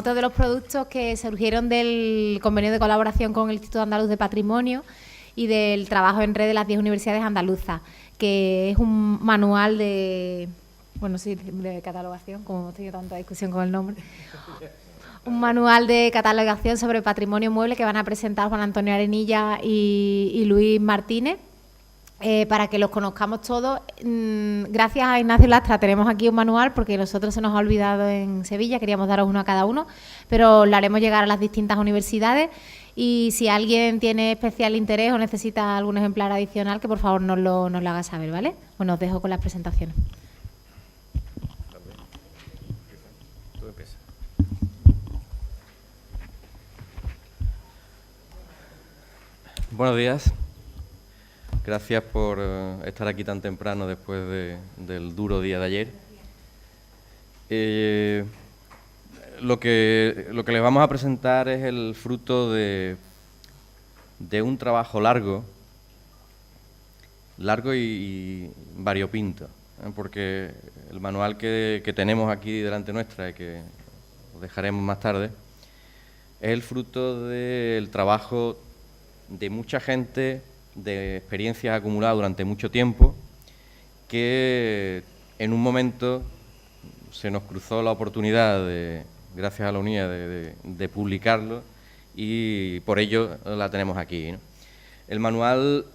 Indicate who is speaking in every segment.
Speaker 1: otro de los productos que surgieron del convenio de colaboración con el Instituto Andaluz de Patrimonio y del trabajo en red de las 10 universidades andaluzas, que es un manual de, bueno, sí, de catalogación, como hemos tenido tanta discusión con el nombre. Un manual de catalogación sobre patrimonio mueble que van a presentar Juan Antonio Arenilla y Luis Martínez, para que los conozcamos todos. Gracias a Ignacio Lastra tenemos aquí un manual, porque nosotros se nos ha olvidado en Sevilla, queríamos daros uno a cada uno, pero lo haremos llegar a las distintas universidades, y si alguien tiene especial interés o necesita algún ejemplar adicional, que por favor nos lo haga saber, ¿vale? Bueno, os dejo con las presentaciones.
Speaker 2: Buenos días. Gracias por estar aquí tan temprano después del duro día de ayer. Lo que les vamos a presentar es el fruto de un trabajo largo y variopinto, porque el manual que tenemos aquí delante nuestra y que os dejaremos más tarde es el fruto del trabajo de mucha gente, de experiencias acumuladas durante mucho tiempo, que en un momento se nos cruzó la oportunidad, gracias a la UNIA, de publicarlo, y por ello la tenemos aquí, ¿no? El manual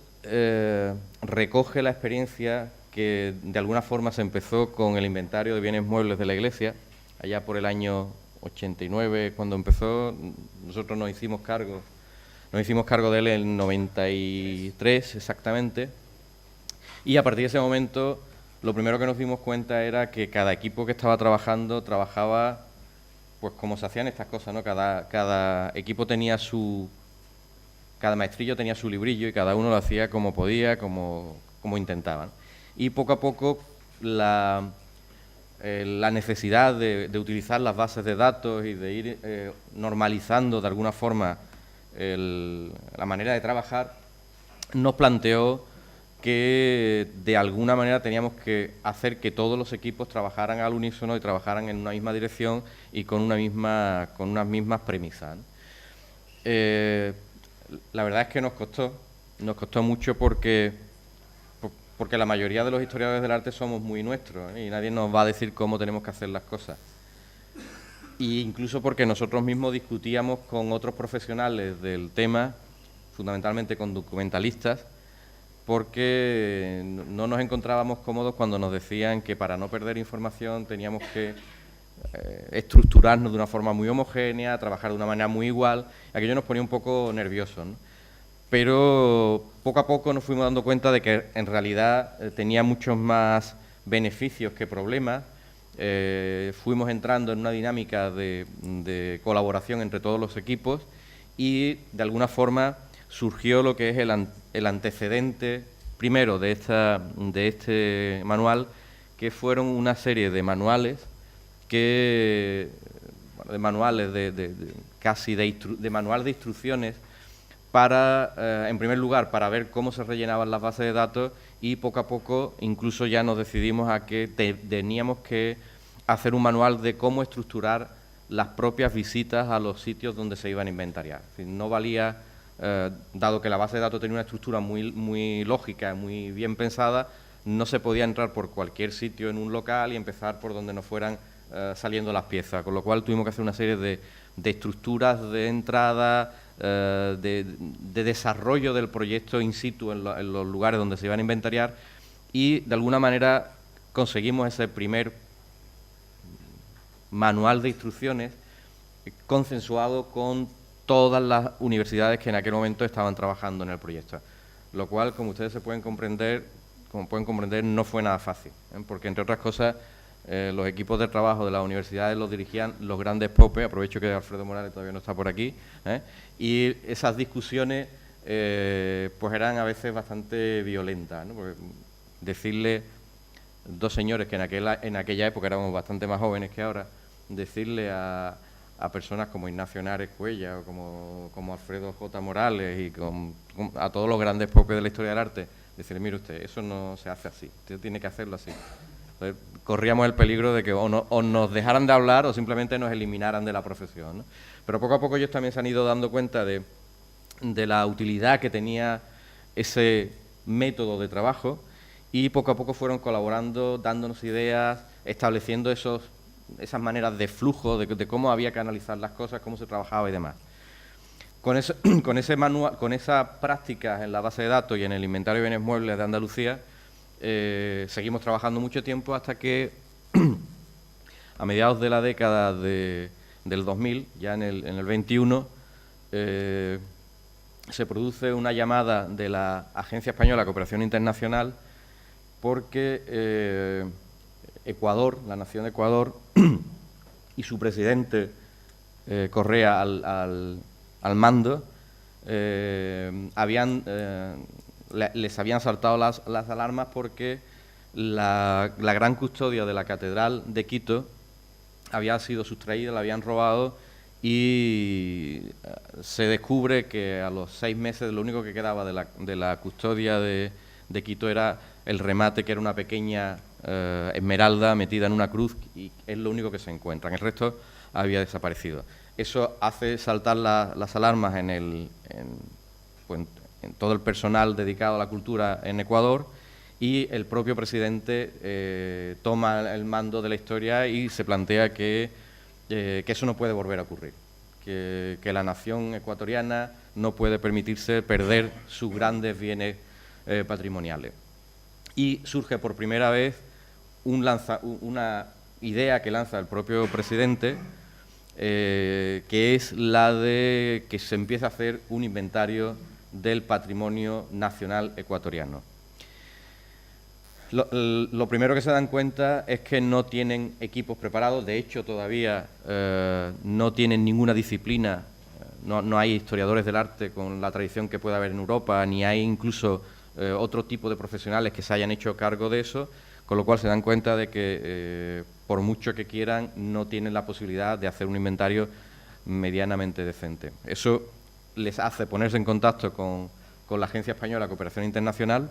Speaker 2: recoge la experiencia que de alguna forma se empezó con el inventario de bienes muebles de la Iglesia, allá por el año 89, cuando empezó. Nosotros nos hicimos cargo de él en el 93 exactamente, y a partir de ese momento lo primero que nos dimos cuenta era que cada equipo que estaba trabajaba pues como se hacían estas cosas, ¿no? Cada equipo tenía cada maestrillo tenía su librillo y cada uno lo hacía como podía, como intentaban. Y poco a poco la necesidad de utilizar las bases de datos y de ir normalizando de alguna forma la manera de trabajar, nos planteó que de alguna manera teníamos que hacer que todos los equipos trabajaran al unísono y trabajaran en una misma dirección y con unas mismas premisas, ¿no? La verdad es que nos costó mucho porque la mayoría de los historiadores del arte somos muy nuestros, ¿eh? Y nadie nos va a decir cómo tenemos que hacer las cosas. E incluso porque nosotros mismos discutíamos con otros profesionales del tema, fundamentalmente con documentalistas, porque no nos encontrábamos cómodos cuando nos decían que para no perder información teníamos que estructurarnos de una forma muy homogénea, trabajar de una manera muy igual. Aquello nos ponía un poco nerviosos, ¿no? Pero poco a poco nos fuimos dando cuenta de que en realidad tenía muchos más beneficios que problemas. Fuimos entrando en una dinámica de colaboración entre todos los equipos y de alguna forma surgió lo que es el antecedente primero de este manual, que fueron una serie de manuales de manual de instrucciones para, en primer lugar, para ver cómo se rellenaban las bases de datos, y poco a poco incluso ya nos decidimos a que teníamos que hacer un manual de cómo estructurar las propias visitas a los sitios donde se iban a inventariar. Es decir, no valía, dado que la base de datos tenía una estructura muy lógica, muy bien pensada, no se podía entrar por cualquier sitio en un local y empezar por donde nos fueran saliendo las piezas, con lo cual tuvimos que hacer una serie de estructuras de entrada, de desarrollo del proyecto in situ en los lugares donde se iban a inventariar, y de alguna manera conseguimos ese primer manual de instrucciones consensuado con todas las universidades que en aquel momento estaban trabajando en el proyecto, lo cual, como ustedes pueden comprender, no fue nada fácil, ¿eh? Porque, entre otras cosas, los equipos de trabajo de las universidades los dirigían los grandes popes. Aprovecho que Alfredo Morales todavía no está por aquí, y esas discusiones pues eran a veces bastante violentas, ¿no? Porque decirle, dos señores que en aquella época éramos bastante más jóvenes que ahora, decirle a personas como Ignacio Henares Cuella o como Alfredo J. Morales y a todos los grandes popes de la historia del arte, decirle, mire usted, eso no se hace así, usted tiene que hacerlo así. Entonces, corríamos el peligro de que o nos dejaran de hablar o simplemente nos eliminaran de la profesión, ¿no? Pero poco a poco ellos también se han ido dando cuenta de la utilidad que tenía ese método de trabajo y poco a poco fueron colaborando, dándonos ideas, estableciendo esas maneras de flujo, de cómo había que analizar las cosas, cómo se trabajaba y demás. Con ese manual, con esas prácticas en la base de datos y en el inventario de bienes muebles de Andalucía, seguimos trabajando mucho tiempo hasta que a mediados de la década del 2000, ya en el 21, se produce una llamada de la Agencia Española de Cooperación Internacional porque Ecuador, la nación de Ecuador, y su presidente Correa al mando, les habían saltado las alarmas porque la gran custodia de la Catedral de Quito había sido sustraída, la habían robado y se descubre que a los 6 meses lo único que quedaba de la custodia de Quito era el remate, que era una pequeña esmeralda metida en una cruz, y es lo único que se encuentra. El resto había desaparecido. Eso hace saltar las alarmas en todo el personal dedicado a la cultura en Ecuador, y el propio presidente toma el mando de la historia y se plantea que eso no puede volver a ocurrir, que la nación ecuatoriana no puede permitirse perder sus grandes bienes patrimoniales. Y surge por primera vez una idea que lanza el propio presidente, que es la de que se empiece a hacer un inventario del patrimonio nacional ecuatoriano. Lo primero que se dan cuenta es que no tienen equipos preparados. De hecho, todavía no tienen ninguna disciplina, no hay historiadores del arte con la tradición que puede haber en Europa, ni hay incluso otro tipo de profesionales que se hayan hecho cargo de eso, con lo cual se dan cuenta de que por mucho que quieran no tienen la posibilidad de hacer un inventario medianamente decente. Eso les hace ponerse en contacto con la Agencia Española de Cooperación Internacional,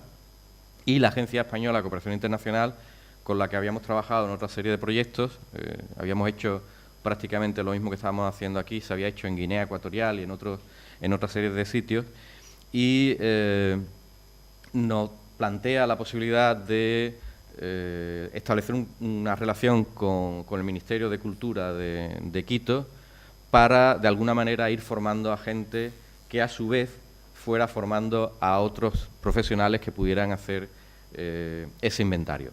Speaker 2: y la Agencia Española de Cooperación Internacional, con la que habíamos trabajado en otra serie de proyectos. Habíamos hecho prácticamente lo mismo que estábamos haciendo aquí, se había hecho en Guinea Ecuatorial y en otra serie de sitios, y nos plantea la posibilidad de establecer una relación con el Ministerio de Cultura de Quito para, de alguna manera, ir formando a gente que, a su vez, fuera formando a otros profesionales que pudieran hacer ese inventario.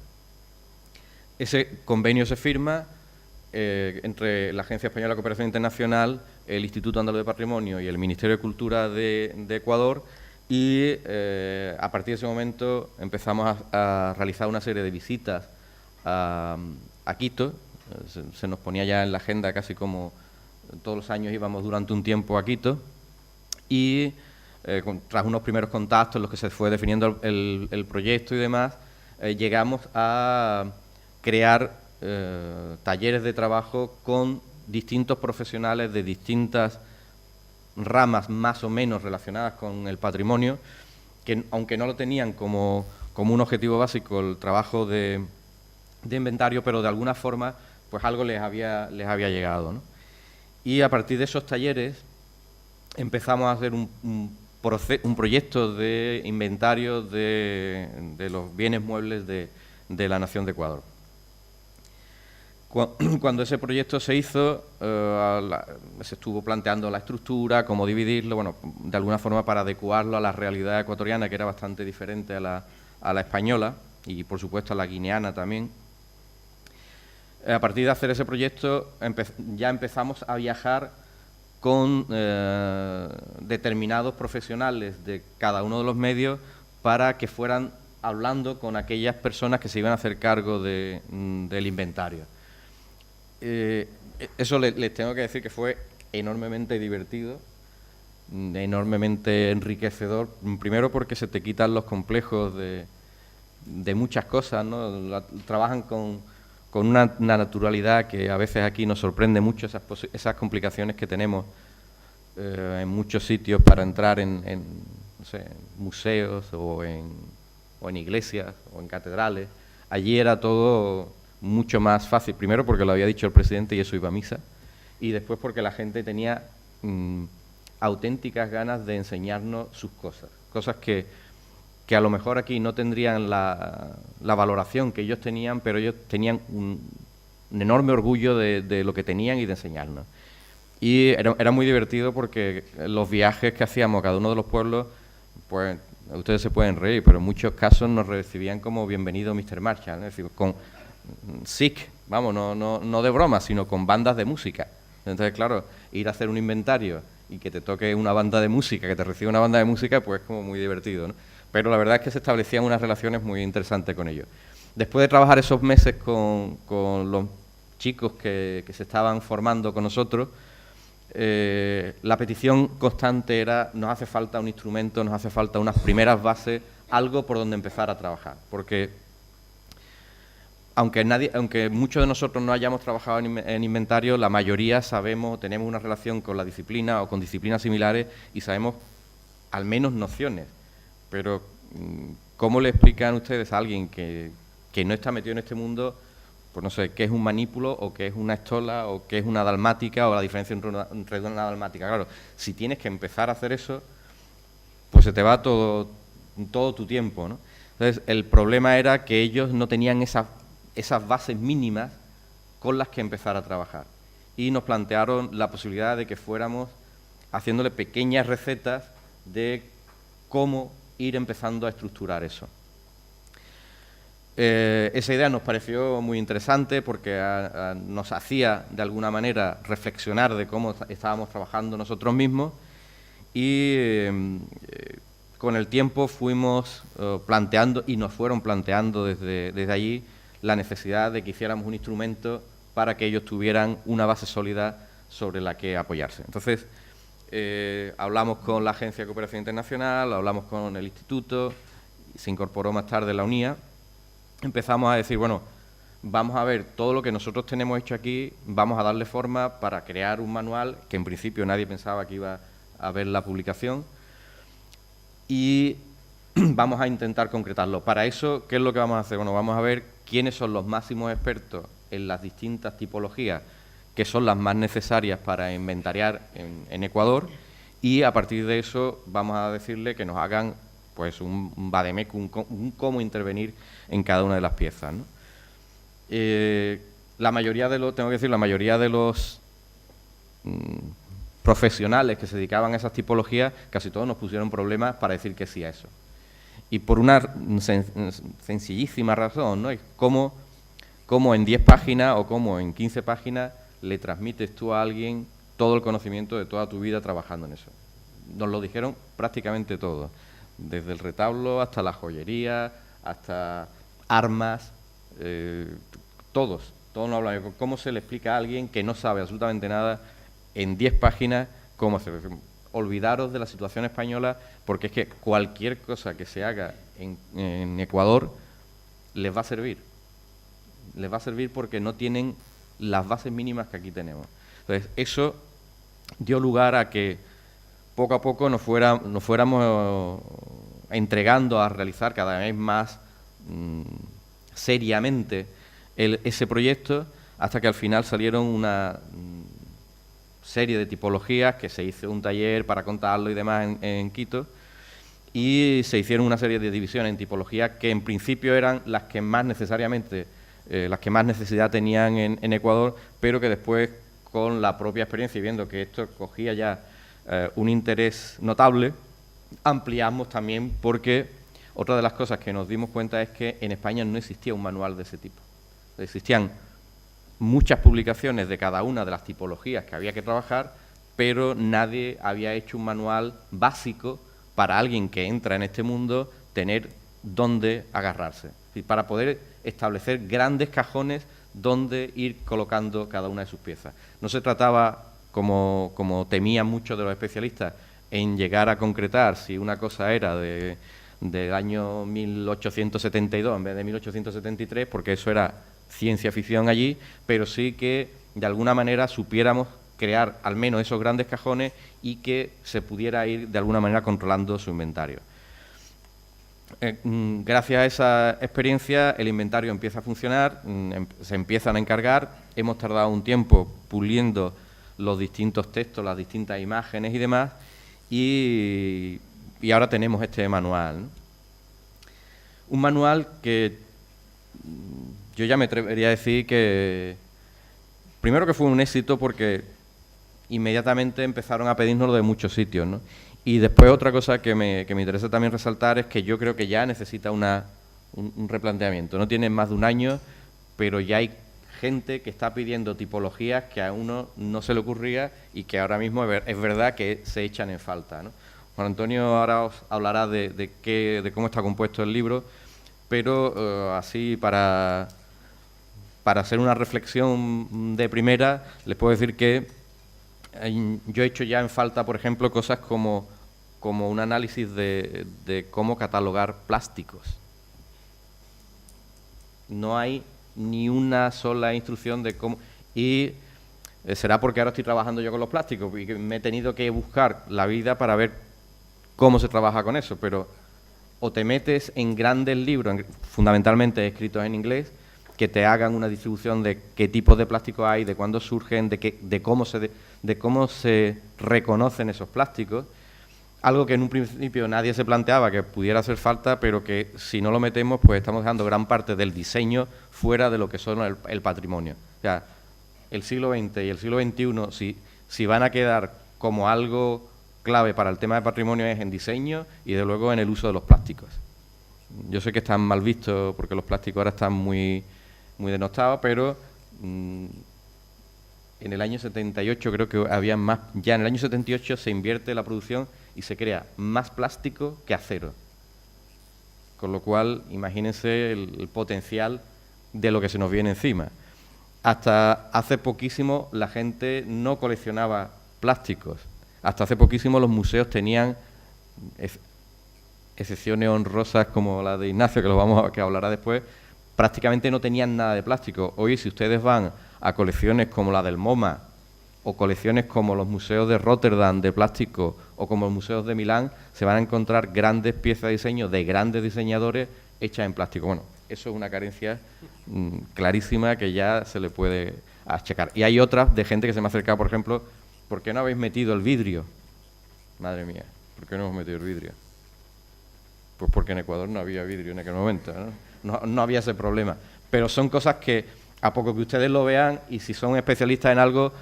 Speaker 2: Ese convenio se firma entre la Agencia Española de Cooperación Internacional, el Instituto Andaluz de Patrimonio y el Ministerio de Cultura de Ecuador, y a partir de ese momento empezamos a realizar una serie de visitas a Quito. Se nos ponía ya en la agenda, casi como todos los años íbamos durante un tiempo a Quito, y tras unos primeros contactos en los que se fue definiendo el proyecto y demás, llegamos a crear talleres de trabajo con distintos profesionales de distintas ramas más o menos relacionadas con el patrimonio, que aunque no lo tenían como un objetivo básico el trabajo de inventario, pero de alguna forma pues algo les había llegado, ¿no? Y a partir de esos talleres empezamos a hacer un proyecto de inventario de los bienes muebles de la nación de Ecuador. Cuando ese proyecto se hizo, se estuvo planteando la estructura, cómo dividirlo, bueno, de alguna forma para adecuarlo a la realidad ecuatoriana, que era bastante diferente a la española y, por supuesto, a la guineana también. A partir de hacer ese proyecto, ya empezamos a viajar con determinados profesionales de cada uno de los medios para que fueran hablando con aquellas personas que se iban a hacer cargo del inventario. Eso les tengo que decir que fue enormemente divertido, enormemente enriquecedor, primero porque se te quitan los complejos de muchas cosas, ¿no? Trabajan con una naturalidad que a veces aquí nos sorprende mucho, esas complicaciones que tenemos en muchos sitios para entrar en no sé, museos o en iglesias o en catedrales. allí era todo mucho más fácil. Primero porque lo había dicho el presidente y eso iba a misa, y después porque la gente tenía auténticas ganas de enseñarnos sus cosas. Cosas que a lo mejor aquí no tendrían la valoración que ellos tenían, pero ellos tenían un enorme orgullo de lo que tenían y de enseñarnos. Y era muy divertido porque los viajes que hacíamos a cada uno de los pueblos, pues ustedes se pueden reír, pero en muchos casos nos recibían como bienvenido Mr. Marshall, es decir, con SIC, vamos, no de broma, sino con bandas de música. Entonces, claro, ir a hacer un inventario y que te toque una banda de música, que te reciba una banda de música, pues es como muy divertido, ¿no? Pero la verdad es que se establecían unas relaciones muy interesantes con ellos. Después de trabajar esos meses con los chicos que se estaban formando con nosotros, la petición constante era: nos hace falta un instrumento, nos hace falta unas primeras bases, algo por donde empezar a trabajar. Porque aunque muchos de nosotros no hayamos trabajado en inventario, la mayoría sabemos, tenemos una relación con la disciplina o con disciplinas similares y sabemos al menos nociones. Pero ¿cómo le explican ustedes a alguien que no está metido en este mundo, pues no sé, qué es un manípulo o qué es una estola o qué es una dalmática o la diferencia entre una dalmática? Claro, si tienes que empezar a hacer eso, pues se te va todo tu tiempo, ¿no? Entonces, el problema era que ellos no tenían esas bases mínimas con las que empezar a trabajar. Y nos plantearon la posibilidad de que fuéramos haciéndole pequeñas recetas de cómo ir empezando a estructurar eso. Esa idea nos pareció muy interesante porque nos hacía, de alguna manera, reflexionar de cómo estábamos trabajando nosotros mismos y con el tiempo fuimos planteando y nos fueron planteando desde allí la necesidad de que hiciéramos un instrumento para que ellos tuvieran una base sólida sobre la que apoyarse. Entonces, hablamos con la Agencia de Cooperación Internacional, hablamos con el Instituto, se incorporó más tarde la UNIA. Empezamos a decir, bueno, vamos a ver todo lo que nosotros tenemos hecho aquí, vamos a darle forma para crear un manual, que en principio nadie pensaba que iba a ver la publicación, y vamos a intentar concretarlo. Para eso, ¿qué es lo que vamos a hacer? Bueno, vamos a ver quiénes son los máximos expertos en las distintas tipologías que son las más necesarias para inventariar en Ecuador, y a partir de eso vamos a decirle que nos hagan pues un vademecum, un cómo intervenir en cada una de las piezas, ¿no? La mayoría de los profesionales que se dedicaban a esas tipologías, casi todos nos pusieron problemas para decir que sí a eso. Y por una sencillísima razón, ¿no? Es cómo en 10 páginas o cómo en 15 páginas le transmites tú a alguien todo el conocimiento de toda tu vida trabajando en eso. Nos lo dijeron prácticamente todo, desde el retablo hasta la joyería, hasta armas, todos nos hablan. ¿Cómo se le explica a alguien que no sabe absolutamente nada en 10 páginas cómo hacerlo? Olvidaros de la situación española, porque es que cualquier cosa que se haga en Ecuador les va a servir. Les va a servir porque no tienen las bases mínimas que aquí tenemos. Entonces, eso dio lugar a que poco a poco nos fuéramos entregando a realizar cada vez más seriamente ese proyecto, hasta que al final salieron una serie de tipologías, que se hizo un taller para contarlo y demás en Quito, y se hicieron una serie de divisiones en tipologías que en principio eran las que más necesariamente las que más necesidad tenían en Ecuador, pero que después, con la propia experiencia y viendo que esto cogía ya un interés notable, ampliamos también, porque otra de las cosas que nos dimos cuenta es que en España no existía un manual de ese tipo. Existían muchas publicaciones de cada una de las tipologías que había que trabajar, pero nadie había hecho un manual básico para alguien que entra en este mundo, tener dónde agarrarse, y para poder establecer grandes cajones donde ir colocando cada una de sus piezas. No se trataba, como temían muchos de los especialistas, en llegar a concretar si una cosa era del año 1872 en vez de 1873, porque eso era ciencia ficción allí, pero sí que de alguna manera supiéramos crear al menos esos grandes cajones y que se pudiera ir de alguna manera controlando su inventario. Gracias a esa experiencia el inventario empieza a funcionar, se empiezan a encargar, hemos tardado un tiempo puliendo los distintos textos, las distintas imágenes y demás, y ahora tenemos este manual, ¿no? Un manual que yo ya me atrevería a decir que, primero que fue un éxito porque inmediatamente empezaron a pedírnoslo de muchos sitios, ¿no? Y después otra cosa que me interesa también resaltar es que yo creo que ya necesita un replanteamiento. No tiene más de un año, pero ya hay gente que está pidiendo tipologías que a uno no se le ocurría y que ahora mismo es verdad que se echan en falta, ¿no? Juan Antonio ahora os hablará de cómo está compuesto el libro, pero así para hacer una reflexión de primera, les puedo decir que yo he hecho ya en falta, por ejemplo, cosas como un análisis de cómo catalogar plásticos. No hay ni una sola instrucción de cómo... Y será porque ahora estoy trabajando yo con los plásticos y que me he tenido que buscar la vida para ver cómo se trabaja con eso, pero o te metes en grandes libros, fundamentalmente escritos en inglés, que te hagan una distribución de qué tipos de plásticos hay, de cuándo surgen, de cómo se reconocen esos plásticos, algo que en un principio nadie se planteaba que pudiera hacer falta, pero que si no lo metemos, pues estamos dejando gran parte del diseño fuera de lo que son el patrimonio. O sea, el siglo XX y el siglo XXI, si van a quedar como algo clave para el tema de patrimonio, es en diseño y, de luego, en el uso de los plásticos. Yo sé que están mal vistos porque los plásticos ahora están muy denostados, pero en el año 78 creo que había más. Ya en el año 78 se invierte la producción y se crea más plástico que acero. Con lo cual, imagínense el potencial de lo que se nos viene encima. Hasta hace poquísimo la gente no coleccionaba plásticos. Hasta hace poquísimo los museos tenían excepciones honrosas como la de Ignacio, que hablará después, prácticamente no tenían nada de plástico. Hoy, si ustedes van a colecciones como la del MoMA o colecciones como los museos de Rotterdam de plástico o como los museos de Milán, se van a encontrar grandes piezas de diseño de grandes diseñadores hechas en plástico. Bueno, eso es una carencia clarísima que ya se le puede achacar. Y hay otras de gente que se me ha acercado, por ejemplo, ¿por qué no habéis metido el vidrio? Madre mía, ¿por qué no hemos metido el vidrio? Pues porque en Ecuador no había vidrio en aquel momento, ¿no? No había ese problema. Pero son cosas que, a poco que ustedes lo vean, y si son especialistas en algo,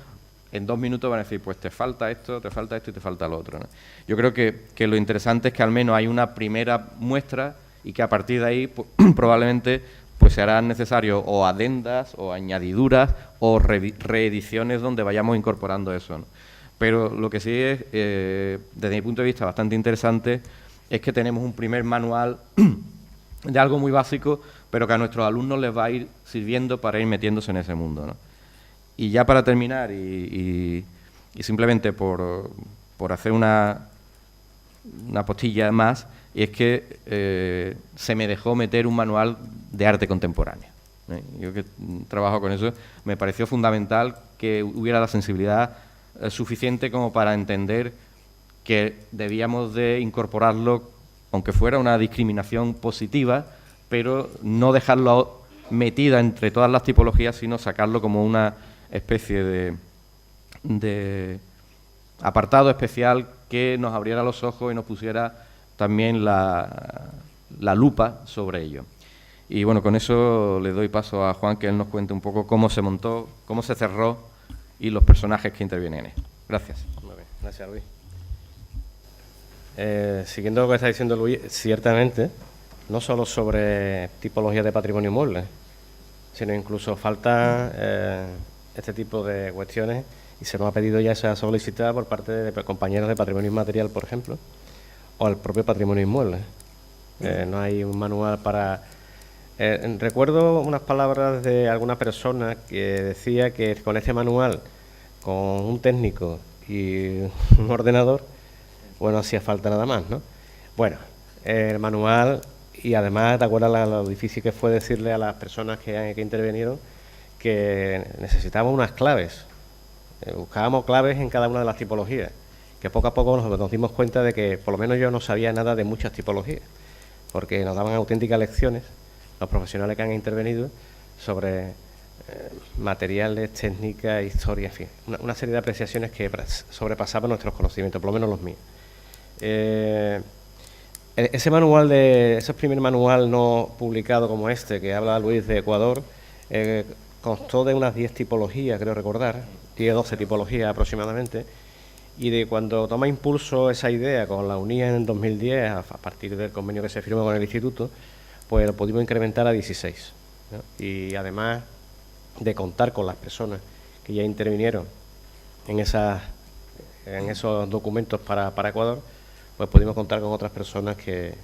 Speaker 2: en 2 minutos van a decir, pues te falta esto y te falta lo otro, ¿no? Yo creo que lo interesante es que al menos hay una primera muestra y que a partir de ahí pues, probablemente pues se harán necesarios o adendas o añadiduras o reediciones donde vayamos incorporando eso, ¿no? Pero lo que sí es, desde mi punto de vista, bastante interesante es que tenemos un primer manual de algo muy básico, pero que a nuestros alumnos les va a ir sirviendo para ir metiéndose en ese mundo, ¿no? Y ya para terminar, y simplemente por hacer una postilla más, y es que se me dejó meter un manual de arte contemporáneo, ¿eh? Yo que trabajo con eso, me pareció fundamental que hubiera la sensibilidad suficiente como para entender que debíamos de incorporarlo, aunque fuera una discriminación positiva, pero no dejarlo metida entre todas las tipologías, sino sacarlo como una especie de apartado especial que nos abriera los ojos y nos pusiera también la lupa sobre ello. Y bueno, con eso le doy paso a Juan, que él nos cuente un poco cómo se montó, cómo se cerró y los personajes que intervienen en él. Gracias.
Speaker 3: Muy bien, gracias, Luis. Siguiendo lo que está diciendo Luis, ciertamente, no solo sobre tipología de patrimonio inmueble, sino incluso falta este tipo de cuestiones, y se nos ha pedido ya esa solicitada por parte de compañeros de patrimonio inmaterial, por ejemplo, o el propio patrimonio inmueble. No hay un manual para... recuerdo unas palabras de alguna persona que decía que con este manual, con un técnico y un ordenador, bueno, hacía falta nada más, ¿no? Bueno, el manual, y además, ¿te acuerdas lo difícil que fue decirle a las personas que intervinieron que necesitábamos unas claves? Buscábamos claves en cada una de las tipologías, que poco a poco nos dimos cuenta de que, por lo menos yo no sabía nada de muchas tipologías. porque nos daban auténticas lecciones los profesionales que han intervenido sobre materiales, técnicas, historia, en fin, una serie de apreciaciones que sobrepasaban nuestros conocimientos, por lo menos los míos. Ese primer manual no publicado como este, que habla Luis de Ecuador, constó de unas 10 tipologías, creo recordar, 10 o 12 tipologías aproximadamente, y de cuando toma impulso esa idea con la UNIA en el 2010, a partir del convenio que se firmó con el Instituto, pues lo pudimos incrementar a 16, ¿no? Y además de contar con las personas que ya intervinieron en esos documentos para Ecuador, pues pudimos contar con otras personas que,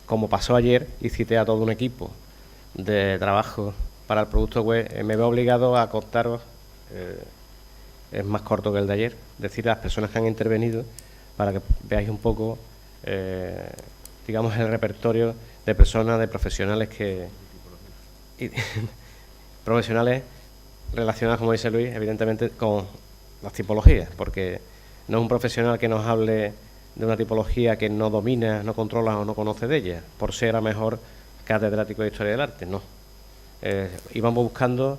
Speaker 3: como pasó ayer, y cité a todo un equipo de trabajo para el producto web, me veo obligado a contaros, es más corto que el de ayer, decir a las personas que han intervenido para que veáis un poco, digamos, el repertorio de personas, de profesionales profesionales relacionados, como dice Luis, evidentemente con las tipologías, porque no es un profesional que nos hable de una tipología que no domina, no controla o no conoce de ella, por ser a mejor catedrático de Historia del Arte, no. Íbamos buscando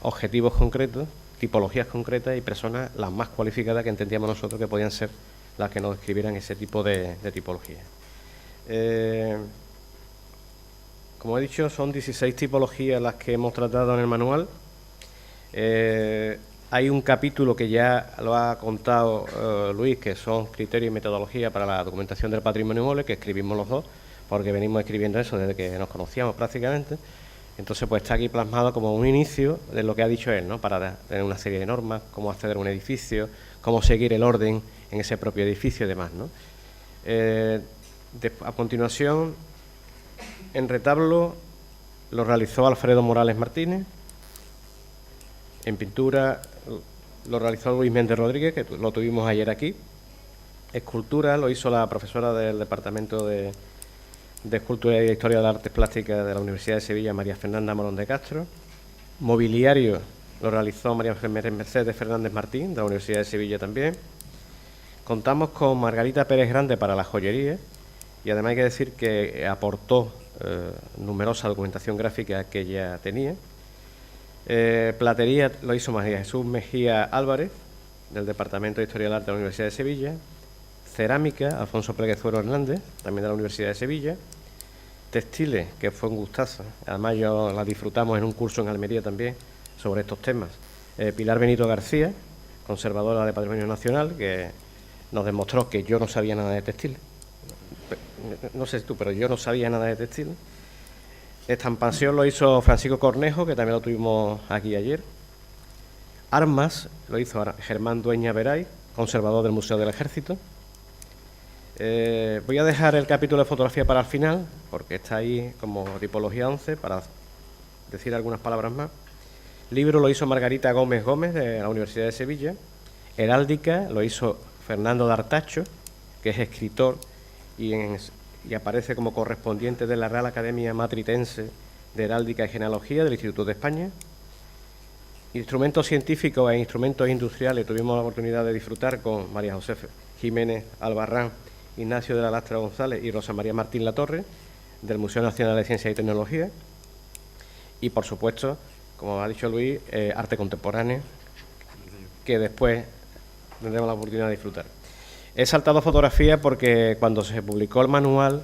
Speaker 3: objetivos concretos, tipologías concretas y personas las más cualificadas que entendíamos nosotros que podían ser las que nos escribieran ese tipo de tipologías. Como he dicho, son 16 tipologías las que hemos tratado en el manual. Hay un capítulo que ya lo ha contado Luis, que son criterios y metodología para la documentación del patrimonio inmueble, que escribimos los dos, porque venimos escribiendo eso desde que nos conocíamos prácticamente. Entonces, pues está aquí plasmado como un inicio de lo que ha dicho él, ¿no? Para tener una serie de normas, cómo acceder a un edificio, cómo seguir el orden en ese propio edificio y demás, ¿no? A continuación, en retablo lo realizó Alfredo Morales Martínez. En pintura lo realizó Luis Méndez Rodríguez, que lo tuvimos ayer aquí. Escultura lo hizo la profesora del Departamento de Escultura y Historia de las Artes Plásticas de la Universidad de Sevilla, María Fernanda Morón de Castro. Mobiliario lo realizó María Mercedes Fernández Martín, de la Universidad de Sevilla también. Contamos con Margarita Pérez Grande para la joyería, y además hay que decir que aportó numerosa documentación gráfica que ella tenía. Platería lo hizo María Jesús Mejía Álvarez, del Departamento de Historia del Arte de la Universidad de Sevilla. Cerámica, Alfonso Pleguezuelo Hernández, también de la Universidad de Sevilla. Textiles, que fue un gustazo, además yo la disfrutamos en un curso en Almería también sobre estos temas. Pilar Benito García, conservadora de Patrimonio Nacional, que nos demostró que yo no sabía nada de textil. No sé tú, pero yo no sabía nada de textil. Estampación lo hizo Francisco Cornejo, que también lo tuvimos aquí ayer. Armas lo hizo Germán Dueña Veray, conservador del Museo del Ejército. Voy a dejar el capítulo de fotografía para el final, porque está ahí como tipología 11, para decir algunas palabras más. Libro lo hizo Margarita Gómez Gómez, de la Universidad de Sevilla. Heráldica lo hizo Fernando D'Artacho, que es escritor y aparece como correspondiente de la Real Academia Matritense de Heráldica y Genealogía del Instituto de España. Instrumentos científicos e instrumentos industriales tuvimos la oportunidad de disfrutar con María José Jiménez Albarrán, Ignacio de la Lastra González y Rosa María Martín Latorre, del Museo Nacional de Ciencia y Tecnología. Y, por supuesto, como ha dicho Luis, arte contemporáneo, que después tendremos la oportunidad de disfrutar. He saltado fotografía porque cuando se publicó el manual,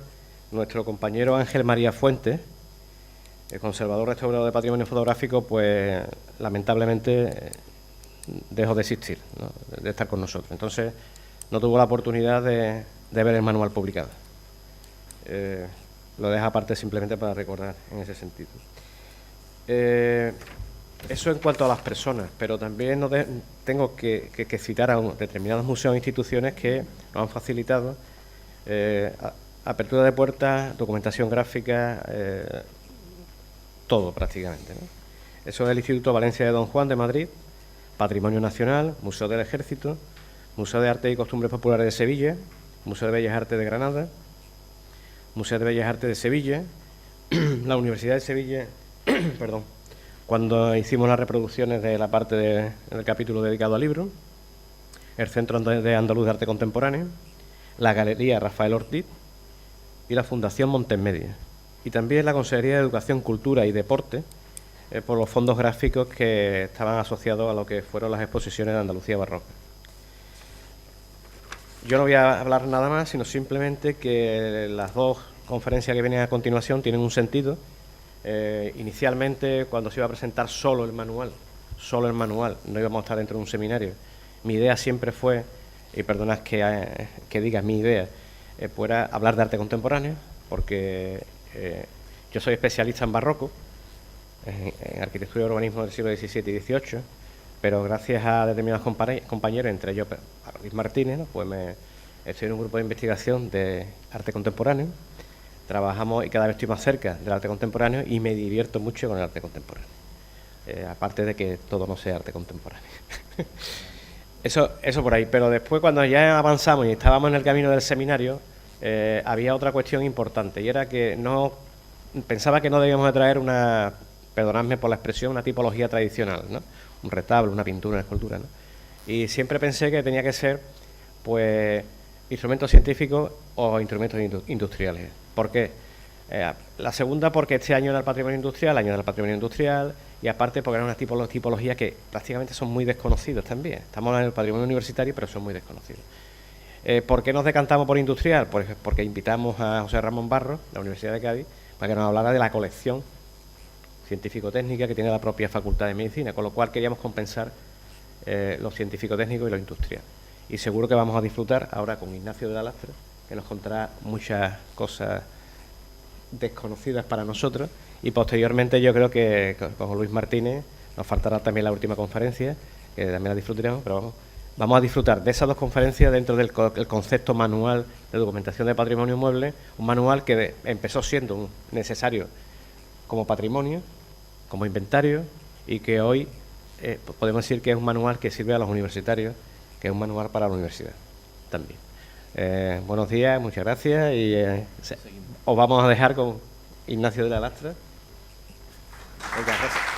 Speaker 3: nuestro compañero Ángel María Fuentes, el conservador restaurador de patrimonio fotográfico, pues lamentablemente dejó de existir, ¿no? De estar con nosotros. Entonces no tuvo la oportunidad de ver el manual publicado. Lo dejo aparte simplemente para recordar en ese sentido. Eso en cuanto a las personas, pero también tengo que citar a determinados museos e instituciones que nos han facilitado apertura de puertas, documentación gráfica, todo prácticamente, ¿no? Eso es el Instituto Valencia de Don Juan de Madrid, Patrimonio Nacional, Museo del Ejército, Museo de Arte y Costumbres Populares de Sevilla, Museo de Bellas Artes de Granada, Museo de Bellas Artes de Sevilla, la Universidad de Sevilla, perdón, cuando hicimos las reproducciones de la parte del capítulo dedicado al libro, el Centro de Andaluz de Arte Contemporáneo, la Galería Rafael Ortiz, y la Fundación Montesmedia, y también la Consejería de Educación, Cultura y Deporte, por los fondos gráficos que estaban asociados a lo que fueron las exposiciones de Andalucía barroca. Yo no voy a hablar nada más, sino simplemente que las dos conferencias que vienen a continuación tienen un sentido. Inicialmente, cuando se iba a presentar solo el manual, no íbamos a estar dentro de un seminario. Mi idea siempre fue, y perdonad que diga mi idea, fuera hablar de arte contemporáneo, porque yo soy especialista en barroco, en arquitectura y urbanismo del siglo XVII y XVIII, pero gracias a determinados compañeros, entre ellos a Luis Martínez, ¿no? Pues estoy en un grupo de investigación de arte contemporáneo, trabajamos y cada vez estoy más cerca del arte contemporáneo y me divierto mucho con el arte contemporáneo, aparte de que todo no sea arte contemporáneo. Eso por ahí, pero después cuando ya avanzamos y estábamos en el camino del seminario, había otra cuestión importante, y era que pensaba que no debíamos de traer perdonadme por la expresión, una tipología tradicional, ¿no? Un retablo, una pintura, una escultura, ¿no? Y siempre pensé que tenía que ser, pues, instrumentos científicos o instrumentos industriales. ¿Por qué? La segunda, porque este año era el patrimonio industrial, y aparte porque eran unas tipologías que prácticamente son muy desconocidas también. Estamos en el patrimonio universitario, pero son muy desconocidos. ¿Por qué nos decantamos por industrial? Pues porque invitamos a José Ramón Barros, de la Universidad de Cádiz, para que nos hablara de la colección científico-técnica que tiene la propia Facultad de Medicina, con lo cual queríamos compensar lo científico-técnico y lo industrial. Y seguro que vamos a disfrutar ahora con Ignacio de la Lastra, que nos contará muchas cosas desconocidas para nosotros, y posteriormente yo creo que con Luis Martínez nos faltará también la última conferencia, que también la disfrutaremos, pero vamos a disfrutar de esas dos conferencias dentro del concepto manual de documentación de patrimonio inmueble, un manual que empezó siendo necesario como patrimonio, como inventario, y que hoy podemos decir que es un manual que sirve a los universitarios, que es un manual para la universidad también. Buenos días, muchas gracias, y os vamos a dejar con Ignacio de la Lastra. Venga, gracias.